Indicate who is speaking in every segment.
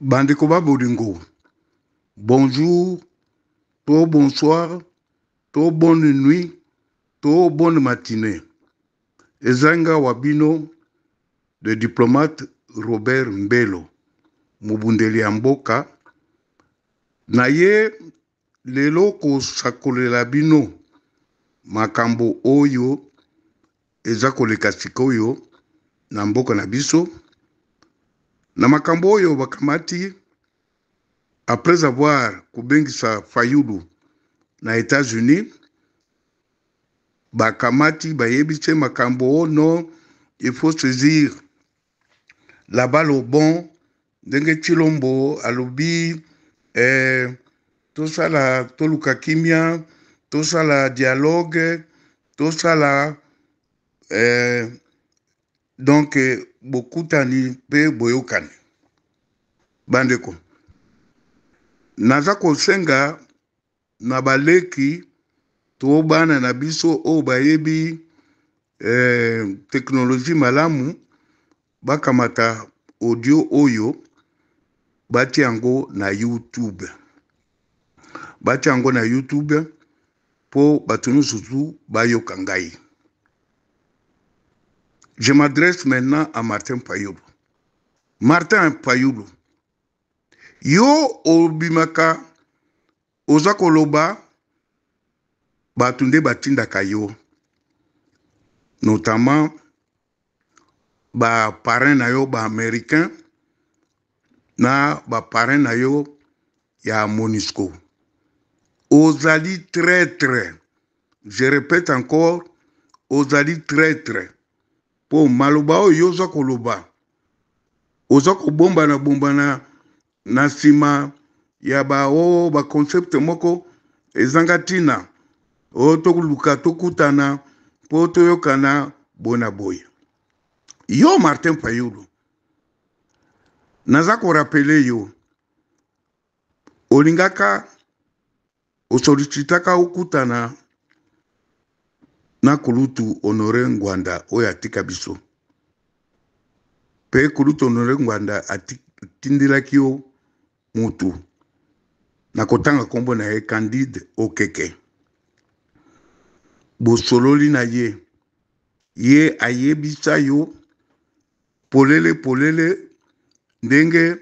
Speaker 1: Bandeko Bolingo, bonjour, to bonsoir, to bonne nuit, to bonne matinée. Ezanga Wabino, le diplomate Robert Mbelo, Mubundeli Amboka, naye lelo ko sakolela bino makambo oyo eza koleka sikoyo na mboka na biso. Na makambo oyo bakamati après avoir kubengisa Fayulu na États-Unis, bakamati bayebise makambo non, il faut saisir la balle au bon. Ndenge Chilombo alobi tosala toluka kimia, tosala dialogue, tosala donc bokutani pe boyokani. Bandeko, naza kosenga na baleki to bana na biso o bayebi technologie malamu bakamata audio oyo bati yango na YouTube. Bati yango na YouTube po batunu susu bayoka ngai. Je m'adresse maintenant à Martin Fayulu. Martin Fayulu, yo obimaka oza koloba batunde batindaka yo, notamment ba parrain na yo ba américain na ba parrain na yo ya MONUSCO. Ozali traître, je répète encore, ozali traître po maloba oyo oza koloba, oza kobombana na sima ya ba concept moko ezanga tina o tokuluka tokutana po toyokana bona boya. Yo Martin Fayulu, naza ko rappeler yo olingaka osolicitaka okutana na Kulutu Honore Ngwanda oyo atika biso. Pe Kulutu Honore Ngwanda atindilaki yo mutu na kotanga kombo na ye Candide Okeke. Bosololi na ye ayebisa yo polele ndenge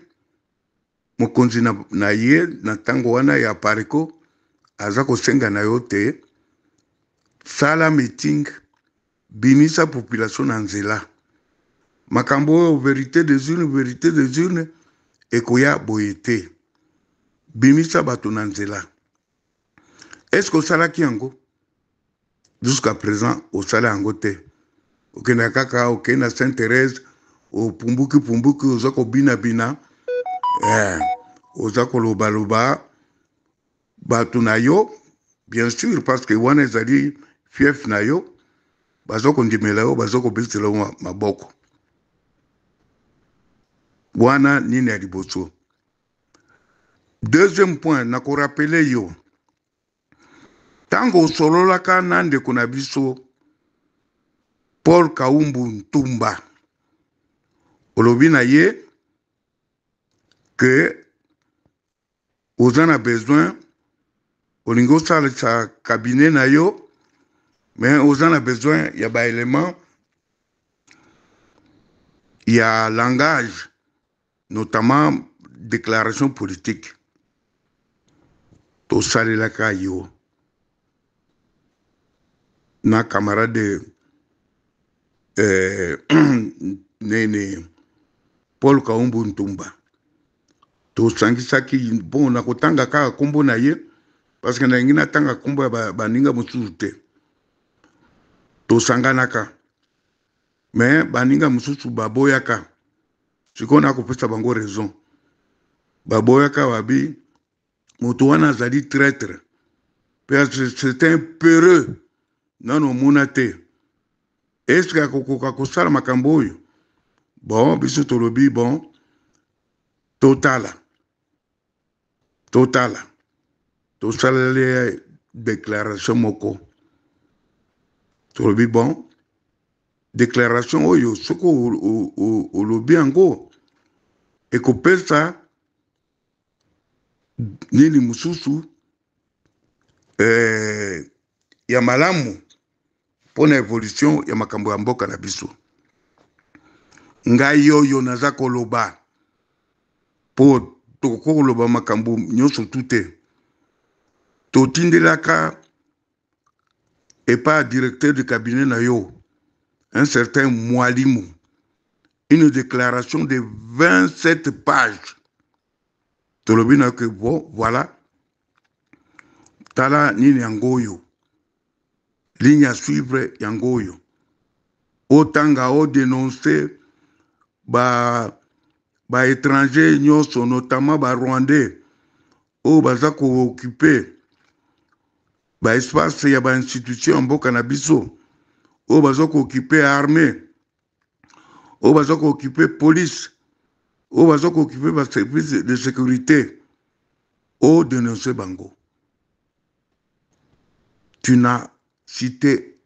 Speaker 1: mokonzi na ye na tango wana ya pareko aza kosenga na yo te sala meeting bimisa population na nzela. Makambo oyo vérité des urnes ekoya boye te. Bimisa bato na nzela. Est-ce que osalaki yango? Jusqu'à présent osala yango te. Okenda kaka okenda Sainte-Thérèse opumbuki oza kobina oza koloba bato na yo, bien sûr, parce que wana ezali fief na yo, bazo kondimela yo, bazo kobisela yo maboko. Wana nini ya liboso. Deuxième point, na ko rappeler yo, tango sololaka na ndeko na biso Paul Kaumbu Ntumba, olobi na ye que oza na besoin olingo sala sa cabinet na yo, mais oza na besoin ya ba élément ya langage, notamment déclaration politique. To salelaka yo na camarade nene Paul Kaumbu Ntumba. To sangisaki bon na kotanga kaka kombo na ye parce que na ngina tanga kombo ya baninga mususu te. To sanganaka. Mais baninga mususu baboyaka. Sikona kopesa bango raison. Baboyaka wabi moto wana azali traître. Parce que c'est un peureux. Non monate. Est-ce que kokoka kosala makambo oyo? Bon, biso tolobi bon totala. Tosala déclaration moko. Tolobi bon déclaration oyo soko olobi ango ekopesa nini mususu ya malamu pona evolution ya makambo ya mboka na biso. Ngai oyo naza koloba po tokoloba makambo nyonso tute totindelaka epa directeur de cabinet na yo un certain Mwalimu, une déclaration de 27 pages. Tolobina que bon, voilà, tala nini yangoyo, ligne à suivre yangoyo. Otanga o dénoncer ba étranger nyonso, notamment ba Rwandais, o baza ko occuper ba espace ya ba institution mboka na biso, o baza ko occuper armée, o baza ko occuper police, o baza ko occuper ba service de sécurité, o dénoncer bango. Tu n'as cité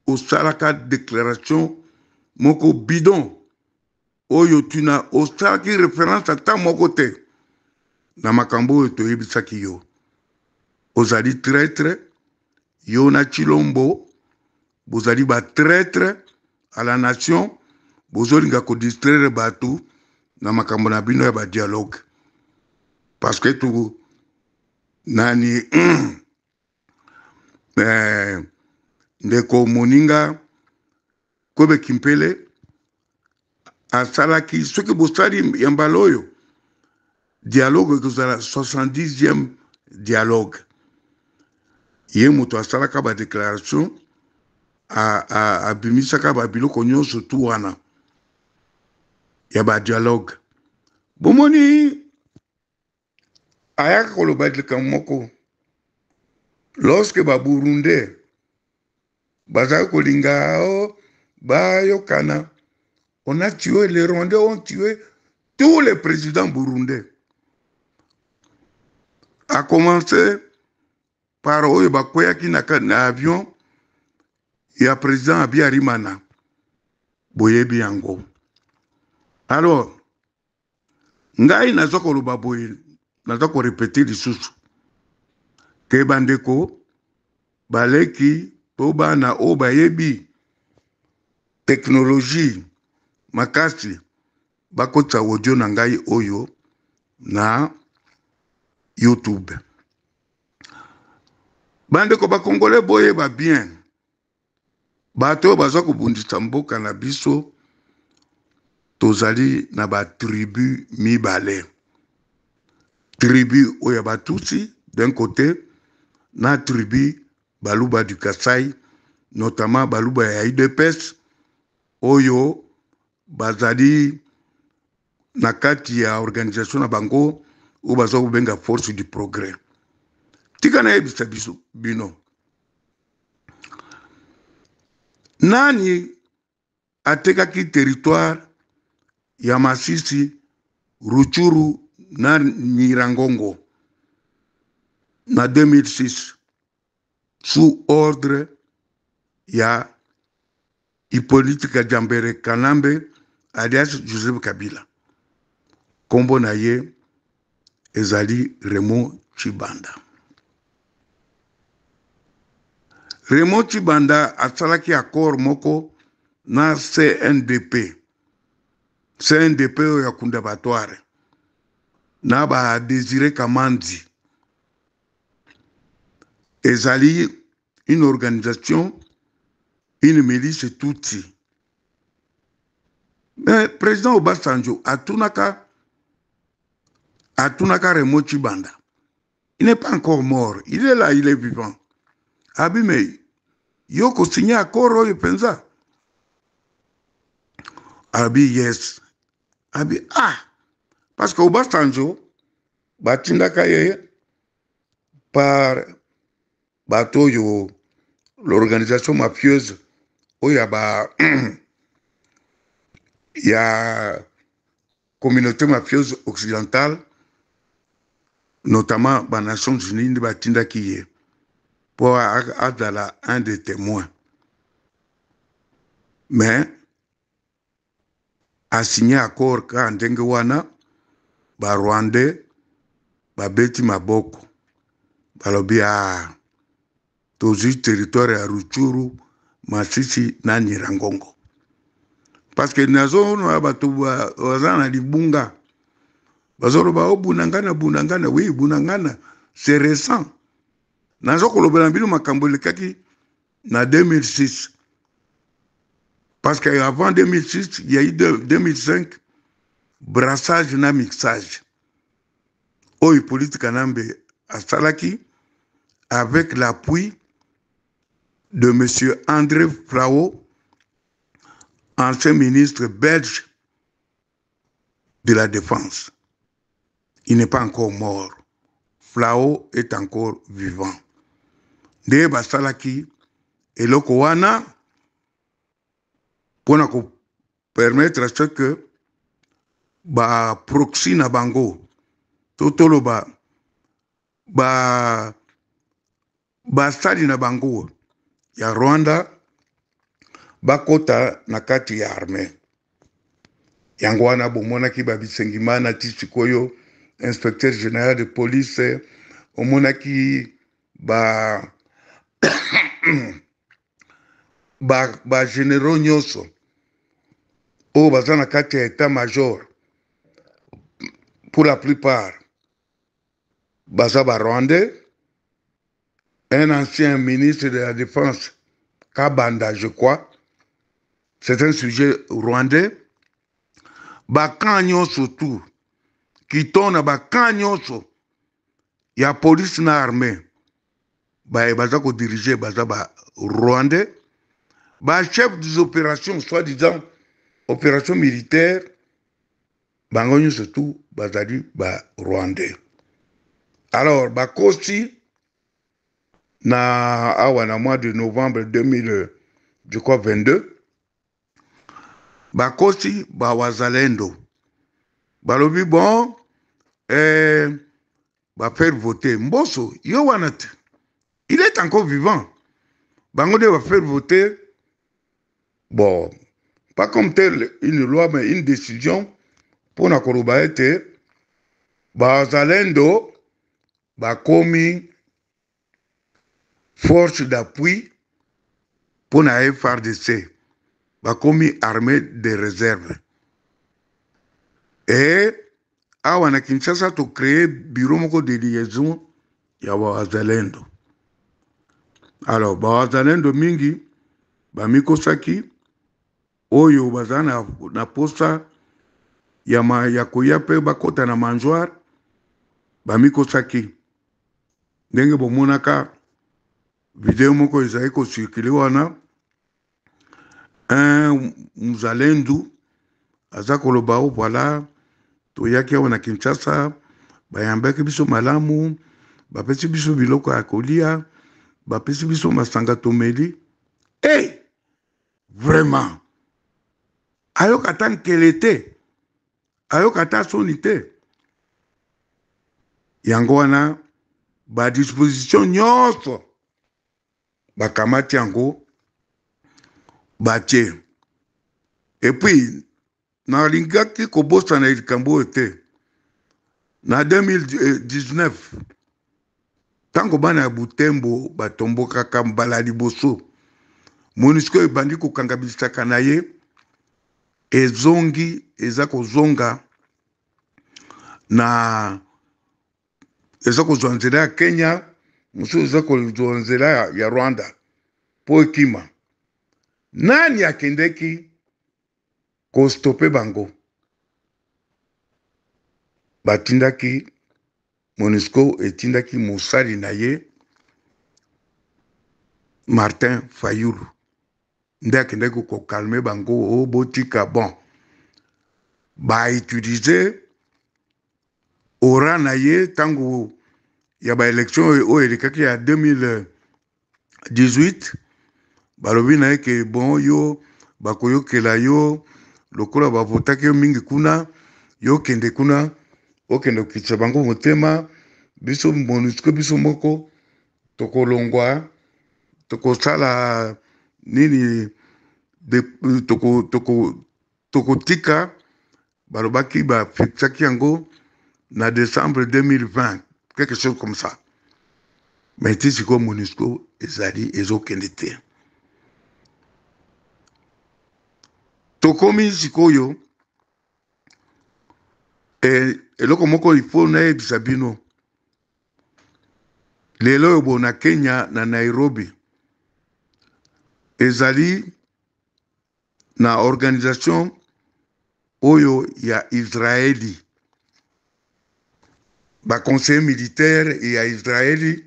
Speaker 1: au salaka déclaration moko bidon, oyo tu n'as au salaki référence à ta moko te na makambo to yebisaki yo. Ozali traître, yo na Chilombo, bozali ba traître à la nation, bozolinga ko distraire batu na makambo na bino ya ba dialogue. Parce que tu nani ndeko moninga Kobe Kimpele asalaki soki bosali ya mbala oyo dialogue ekozala 70e dialogue. Ye moto asalaka ba déclaration abimisaka ba biloko nyonso tu wana ya ba dialogue. Bomoni ayaka koloba likambo moko lorsque ba Burundais baza kolinga bayokana, on a tué, les Rwandais ont tué tous les présidents burundais. A commencer par Oyo Bakweyaki na avion, il y a président Abiyarimana, Boyebi yango. Alors, ngai nazoko luba boye, nazoko répéter lisusu. Ke bandeko, baleki, toba na obayebi, technologie, makasi, bakotsa audio na ngai oyo na YouTube. Bandeko ba Congolais boye ba bien. Bato baza kobundisa mboka na biso tozali na ba tribu mibale. Tribu oya Batutsi d'un côté, na tribu Baluba du Kasai, notamment Baluba ya IDPS oyo bazali na kati ya organisation na bango o baza kobenga force du progrès. Tika na yebisa biso bino. Nani atekaki territoire ya Masisi, Ruchuru na Nyiragongo na 2006 sous ordre ya Hippolyte Kajambere Kanambe alias Joseph Kabila. Kombo na ye ezali Raymond Tshibanda. Raymond Tshibanda asalaki accord moko na CNDP. CNDP ya Kundabatware. Na ba Désiré Kamandi. Ezali une organisation, une milice Tutsi. Mais président Obasanjo atunaka Raymond Tshibanda. Il n'est pas encore mort. Il est là, il est vivant. Abi me yoko signé accord oyo penza. Abi yes. Abi parce que Obasanjo batindaka ye par bato yo l'organisation mafieuse oya ba ya communauté mafieuse occidentale, notamment les Nations Unies de Batinda qui est pour avoir un des témoins. Mais a signé accord quand Ndengewana, ba Rwandais, babeti maboko balobi tozwi territoire ya Ruchuru, Masisi na Nyiragongo. Parce que nazona bato baza na libunga bazoloba bunangana oui bunangana c'est récent. Nazo kolobela mbino makambo lekaki na 2006. Parce qu'avant 2006, il y a eu 2005 brassage na mixage. Oyo politique Kanambe à Salaki avec l'appui de M. André Flao, ancien ministre belge de la Défense. Il n'est pas encore mort. Flao est encore vivant. De Basalaki et Lokowana pour permettre à ce que ba proxy na bango totolo ba stadi na bango ya Rwanda bakota na kati ya armée yango wana bomonaki babisengimana tisikoyo inspecteur général de police omonaki ba généraux nyonso o baza na kati ya état major pour la plupart baza ba Rwandais. Un ancien ministre de la Défense, Kabanda, je crois, c'est un sujet rwandais. Bakanyo surtout, qui tourne bakanyo so, y a police na armée. Baza ko diriger baza ba Rwandais. Chef des opérations, soi-disant opérations militaires, bangonyo surtout bazali ba Rwandais. Alors, Bakosi, na awa mois de novembre 2022 bakosi wazalendo balobi bon faire voter Mbosso yo wanat il est encore vivant bango de va faire voter bon pas comme telle une loi mais une décision pour na koroba ete wazalendo bakomi force d'appui pour la FARDC, bakomi armée de réserve. Et awana Kinshasa to créer bureau moko de liaison ya wazalendo. Alors wazalendo mingi bamikosaki oyo bazana na posta ya koya pe bakota na manjoir bamikosaki ndenge bomonaka vidéo moko ezali ko circuler wana un mzalendo aza koloba voilà toyaki wana Kinshasa bayambaki biso malamu bapesi biso biloko ya kolia bapesi biso masanga tomeli vraiment ayoka ta nkele te ayoka ta soni te yango wana disposition nyonso bakamati yango batie. Et puis nalingaki kobosa na likambo te na 2019 tango bana ya Butembo batombokaka mbala liboso MONUSCO ebandi kokangabisaka na ye ezongi eza kozonga na eza kozwa nzela ya Kenya musu eza kozwa nzela ya Rwanda po ekima nani akendeki kostope bango batindaki MONUSCO etindaki mosali na ye Martin Fayulu nde akendeki kokalme bango botika bon utiliser ora na ye tango ya ba élection oyo elekaki ya 2018 balobi na ye ke bon yo bakoyokela yo lokola bavotaki yo mingi kuna yo kende kuna okende kokitisa bango motema biso MONUSCO biso moko tokolongwa tokosala nini tokotika balobaki bafixaki yango na décembre 2020 quelque chose comme ça. Mais tu sais comme MONUSCO, ezali ezokende te. Tokomi sikoyo, eloko moko ifo nayebisa bino. Lelo oyo na Kenya na Nairobi ezali na organisation oyo ya Israeli, ba conseiller militaire ya Israeli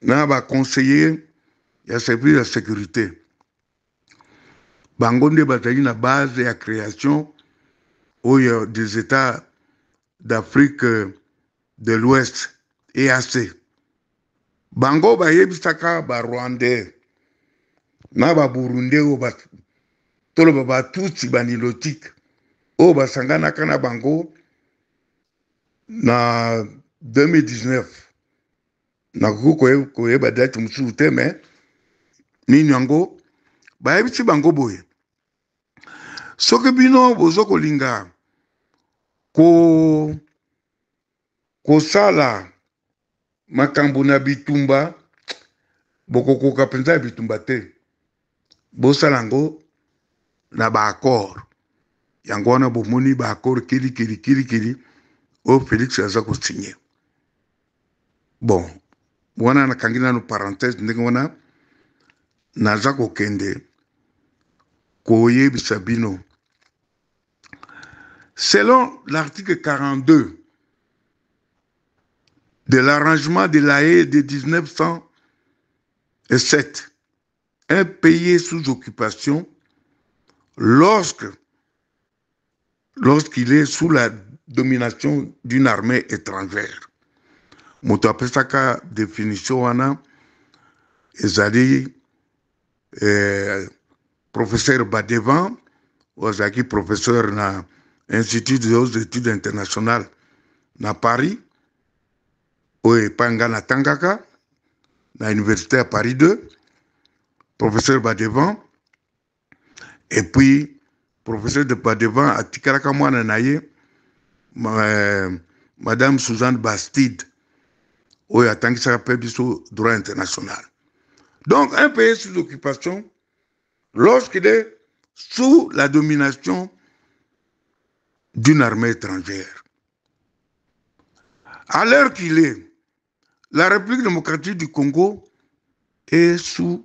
Speaker 1: na ba conseiller ya service de sécurité. Bango nde bazali na base ya création oyo des États d'Afrique de l'Ouest, EAC. Bango bayebisaka ba Rwandais na ba Burundais o ba tolo ba Tutsi banilotique o basanganaka na bango na 2019 na koyeba date mosusu te me nini yango bayebisi bango boye soki bino bozo kolinga kosala makambo na bitumba bokokoka mpenza ya bitumba te, bosala yango na baaccord. Yango wana bomoni baaccord kilikili oyo Félix aza kosinye. Bon, wana nakangi nano parenthèse ndenge wana naza kokende koyebisa bino. Selon l'article 42 de l'arrangement de La Haye de 1907, un pays sous occupation lorsqu'il est sous la domination d'une armée étrangère. Moto apesaka définition wana ezali professeur Badevan ozaki professeur na Institut des études internationales na Paris oye panga na tangaka na université à Paris 2, professeur Badevan, et puis professeur de Badevan atikalaka mwana na ye madame Suzanne Bastide oye atangisaka pe biso droit international. Donc un pays sous occupation lorsqu'il est sous la domination d'une armée étrangère. À l'heure qu'il est, la République démocratique du Congo est sous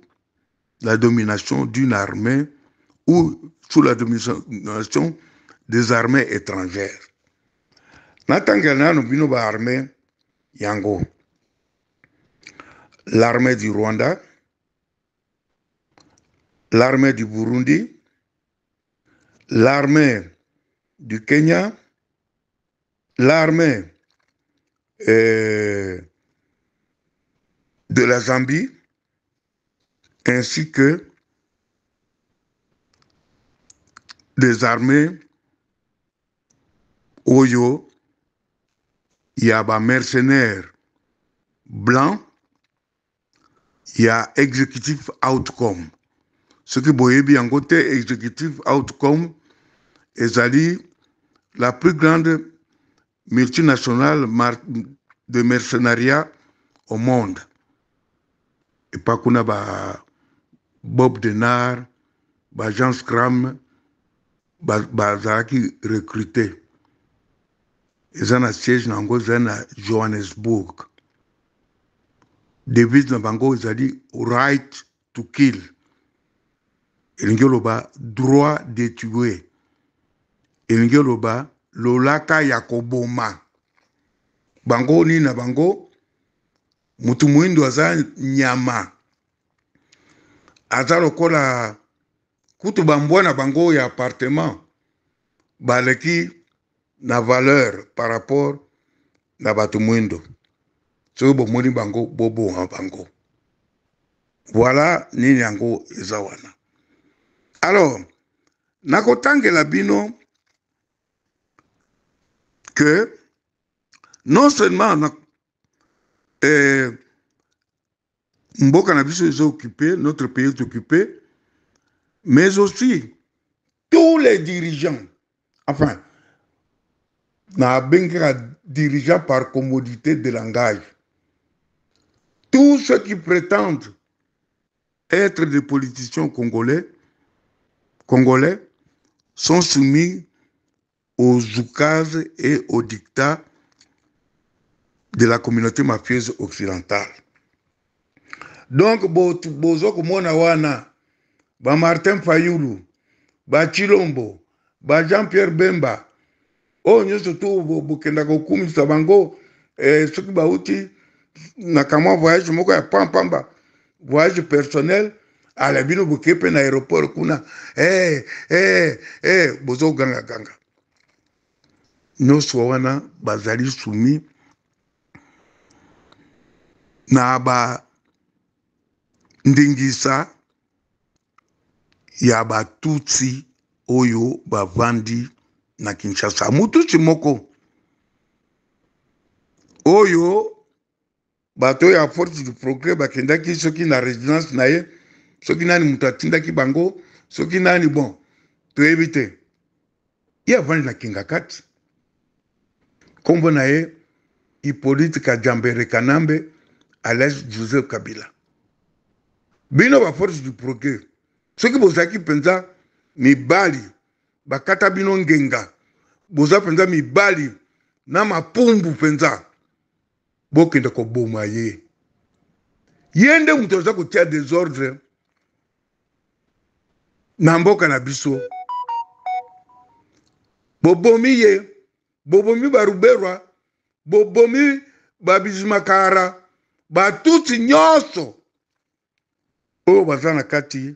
Speaker 1: la domination d'une armée ou sous la domination des armées étrangères. Natangana nous ba armée yango. L'armée du Rwanda, l'armée du Burundi, l'armée du Kenya, l'armée de la Zambie, ainsi que des armées Oyo, il y a des mercenaires blancs, il y a exécutif outcome. Ce qui est bien côté exécutif outcome, est la plus grande multinationale de mercenariat au monde. Et pas qu'on a Bob Denard, Jean Scram, qui recruté. Ils ont un siège dans Johannesburg. Devise dans Bango, ils ont dit right to kill. Il y a droit de tuer. Il y a lolaka yakoboma. Bango ni na bango, mutu muindu aza nyama. Aza lokola kutu bambwa na bango ya appartement. Baleki na valeur par rapport na batu muindu. So bomoni bango bobo en bango. Voilà nini yango ezawana. Alors, nakotangela bino que non seulement Mboka na biso est occupé, notre pays est occupé, mais aussi tous les dirigeants, enfin, na bengaka dirigeant par commodité de langage. Tous ceux qui prétendent être des politiciens congolais sont soumis aux oukases et aux dictats de la communauté mafieuse occidentale. Donc, bozo komona wana, ba Martin Fayulu, ba Chilombo, ba Jean-Pierre Bemba, nyonso tu bokenda kokumisa bango soki bauti na kamwa voyage moko ya pampamba, voyage personnel, ala bino boke pe na aéroport kuna bozo ganga. Nyonso wana bazali soumis na ba ndingisa ya batutsi oyo bavandi na Kinshasa. Mututsi moko oyo bato ya force du progrès bakendaki soki na résidence na ye, soki nani mutu atindaki bango, soki nani bon toyebi te, ye avandi na Kingakati. Kombo na ye Hippolyte Kajambere Kanambe alias Joseph Kabila. Bino ba force du progrès soki bozaki penza mibali bakata bino ngenga, boza penza mibali na mapumbu penza, bokende koboma ye. Ye nde mutu aza kotia désordre na mboka na biso. Bobomi ye, bobomi baruberwa, bobomi babizimakara, batutsi nyonso oyo baza na kati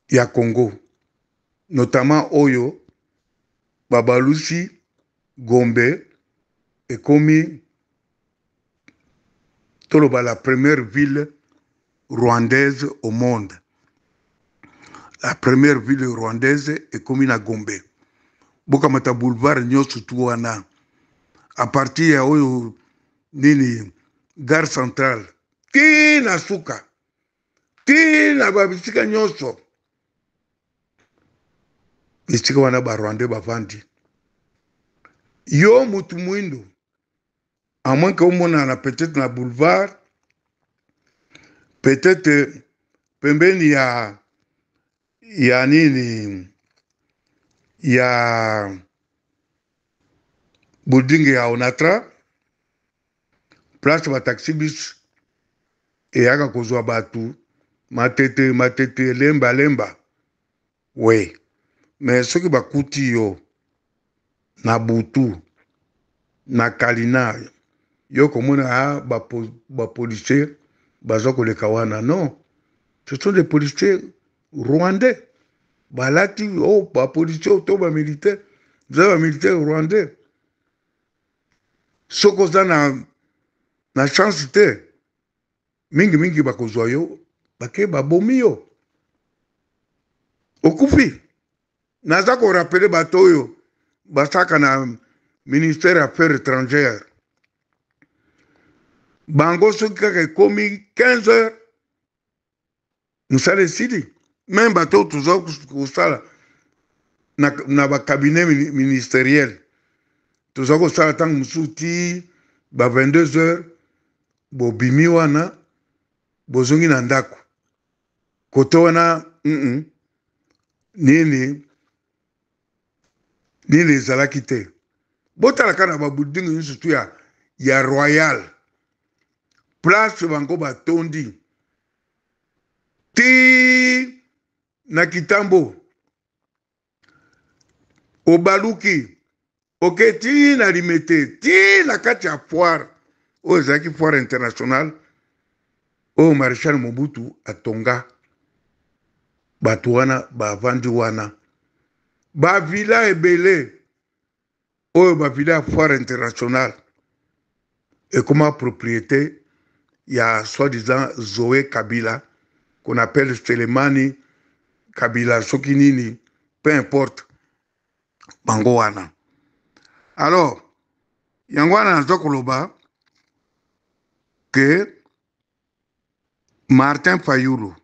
Speaker 1: ya Congo, notamment oyo babalusi Gombe ekomi toloba la première ville rwandaise au monde. La première ville rwandaise ekomi na Gombe. Bokamata boulevard nyonso tu wana, à partir ya oyo nini gare centrale ti na suka ti na babisika nyonso, bisika wana barwandais bavandi. Yo mutu mwindo, à moins que omonana peut-être na boulevard, peut-être pembeni ya nini ya building ya Onatra, place ba taxi bis eyaka kozwa batu matete lemba. Oui, mais soki bakuti yo na butu na kalina, yo komona ba policiers baza koleka wana. Non, ce sont des policiers rwandais. Balati ba policiers to ba militaires, ba militaires rwandais. Soko za na chance te, mingi bakozwa yo, bake babomi yo. Okufi. Naza ko rappeler bato oyo basaka na ministère affaires étrangères. Bango soki kaka ekomi 15 heures, musala esili. Même bato toza kosala na ba cabinet ministériel, toza kosala ntango mosusu ti ba 22 heures, bobimi wana bozongi na ndako. Kote wana nini ezalaki te. Botalaka na babudingi nyonso tu ya royal, place bango batondi ti na Kitambo, obaluki oke ti na Limete, ti na kati ya foire oyo ezalaki foire internationale oyo Maréchal Mobutu atonga. Bato wana bavandi wana, bavila ebele oyo bavila ya foire internationale ekoma propriété ya soi-disant Zoé Kabila, qu'on appelle Selemani Kabila, soki nini, peu importe, bango wana. Alors, yango wana naza koloba que Martin Fayulu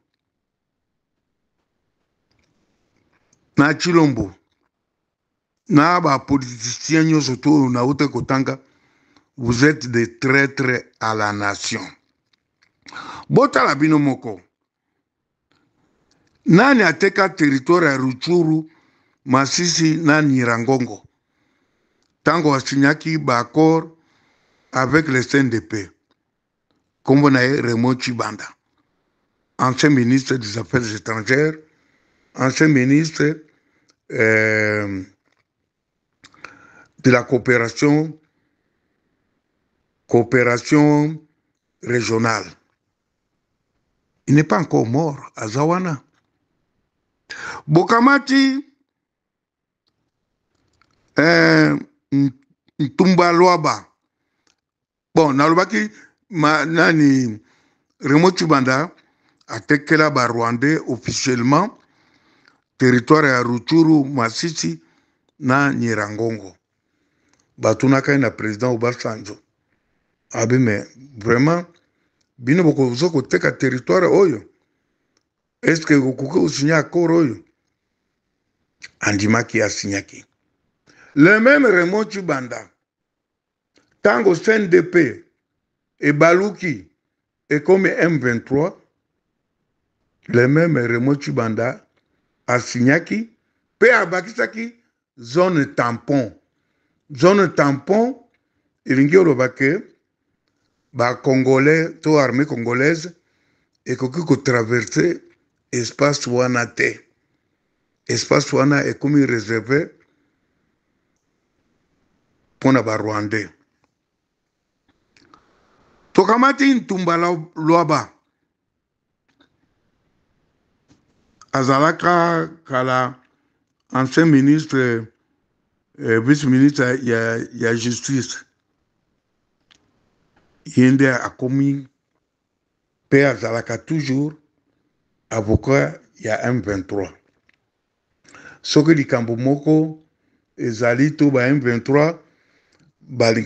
Speaker 1: na Chilombo na bapoliticien nyonso to nauta kotanga, vous êtes des traîtres à la nation. Botala bino moko. Nani ateka territoire ya Ruchuru, Masisi na Nyiragongo? Tango asinyaki ba accord avec le CNDP. Kombo na ye Raymond Tshibanda, ancien ministre des Affaires étrangères, ancien ministre de la coopération régionale. Il n'est pas encore mort à Zawana. Bokamati Ntumba Loaba. Bon, nalobaki nani Raymond Tshibanda atekela ba Rwandais officiellement territoire ya Ruchuru, Masisi na Nyiragongo. Batunaka na président Obasanjo. Abi mais vraiment bino boko zoko teka territoire oyo. Est-ce que kuke usinya accord oyo? Andimaki asinyaki. Le même Raymond Tshibanda tango CNDP et Baluki et comme M23, le même Raymond Tshibanda asinyaki pe abakisaki zone tampon. Zone tampon, ilingi olobake ba Congolais to armée congolaise et ko traverser espace wana te. Espace wana est comme réservé pour na ba Rwandais. Tokamati Ntumba Loaba azalaka kala ancien ministre vice-ministre ya justice. Yende akomi pe azalaka toujours avocat ya M23. Soki likambo moko ezali to ba M23 bali